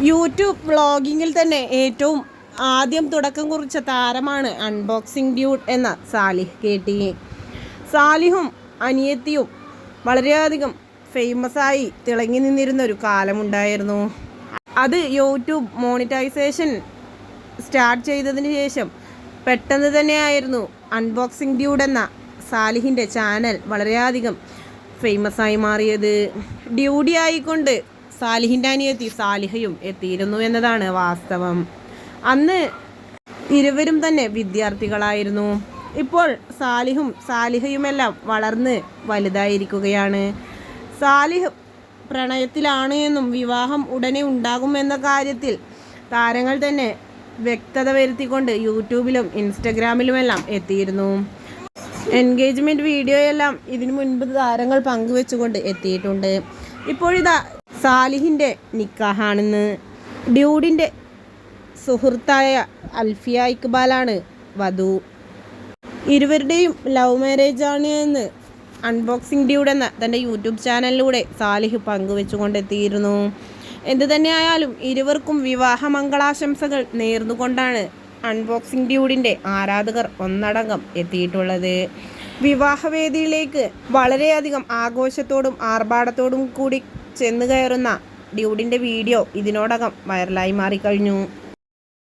YouTube വ്ളോഗിങ്ങിൽ തന്നെ ഏറ്റവും ആദ്യം തുടക്കം കുറിച്ച താരമാണ് അൺബോക്സിംഗ് ഡ്യൂഡ് എന്ന സാലിഹ് KT. സാലിഹും അനിയത്തിയും വളരെയധികം ഫേമസായി തിളങ്ങി നിന്നിരുന്ന ഒരു കാലമുണ്ടായിരുന്നു. അത് യൂട്യൂബ് മോണിറ്റൈസേഷൻ സ്റ്റാർട്ട് ചെയ്തതിന് ശേഷം പെട്ടെന്ന് തന്നെയായിരുന്നു അൺബോക്സിംഗ് ഡ്യൂഡ് എന്ന സാലിഹിൻ്റെ ചാനൽ വളരെയധികം ഫേമസായി മാറിയത്. ഡ്യൂഡി ആയിക്കൊണ്ട് സാലിഹിൻ്റെ അനിയത്തി സാലിഹയും എത്തിയിരുന്നു എന്നതാണ് വാസ്തവം. അന്ന് ഇരുവരും തന്നെ വിദ്യാർത്ഥികളായിരുന്നു. ഇപ്പോൾ സാലിഹും സാലിഹയുമെല്ലാം വളർന്ന് വലുതായിരിക്കുകയാണ്. സാലിഹ് പ്രണയത്തിലാണ് എന്നും വിവാഹം ഉടനെ ഉണ്ടാകുമെന്ന കാര്യത്തിൽ താരങ്ങൾ തന്നെ വ്യക്തത വരുത്തിക്കൊണ്ട് യൂട്യൂബിലും ഇൻസ്റ്റഗ്രാമിലുമെല്ലാം എത്തിയിരുന്നു. എൻഗേജ്മെൻറ്റ് വീഡിയോയെല്ലാം ഇതിനു മുൻപ് താരങ്ങൾ പങ്കുവെച്ചുകൊണ്ട് എത്തിയിട്ടുണ്ട്. ഇപ്പോഴിതാ സാലിഹിൻ്റെ നിക്കാഹാണെന്ന്. ഡ്യൂഡിൻ്റെ സുഹൃത്തായ അൽഫിയ ഇക്ബാലാണ് വധു. ഇരുവരുടെയും ലവ് മാരേജാണ് എന്ന് അൺബോക്സിംഗ് ഡ്യൂഡ് എന്ന തൻ്റെ യൂട്യൂബ് ചാനലിലൂടെ സാലിഹ് പങ്കുവെച്ചുകൊണ്ടെത്തിയിരുന്നു. എന്തു തന്നെയായാലും ഇരുവർക്കും വിവാഹ മംഗളാശംസകൾ നേർന്നുകൊണ്ടാണ് അൺബോക്സിംഗ് ഡ്യൂഡിൻ്റെ ആരാധകർ ഒന്നടങ്കം എത്തിയിട്ടുള്ളത്. വിവാഹവേദിയിലേക്ക് വളരെയധികം ആഘോഷത്തോടും ആർഭാടത്തോടും കൂടി ചെന്ന് കയറുന്ന ഡ്യൂഡിൻ്റെ വീഡിയോ ഇതിനോടകം വൈറലായി മാറിക്കഴിഞ്ഞു.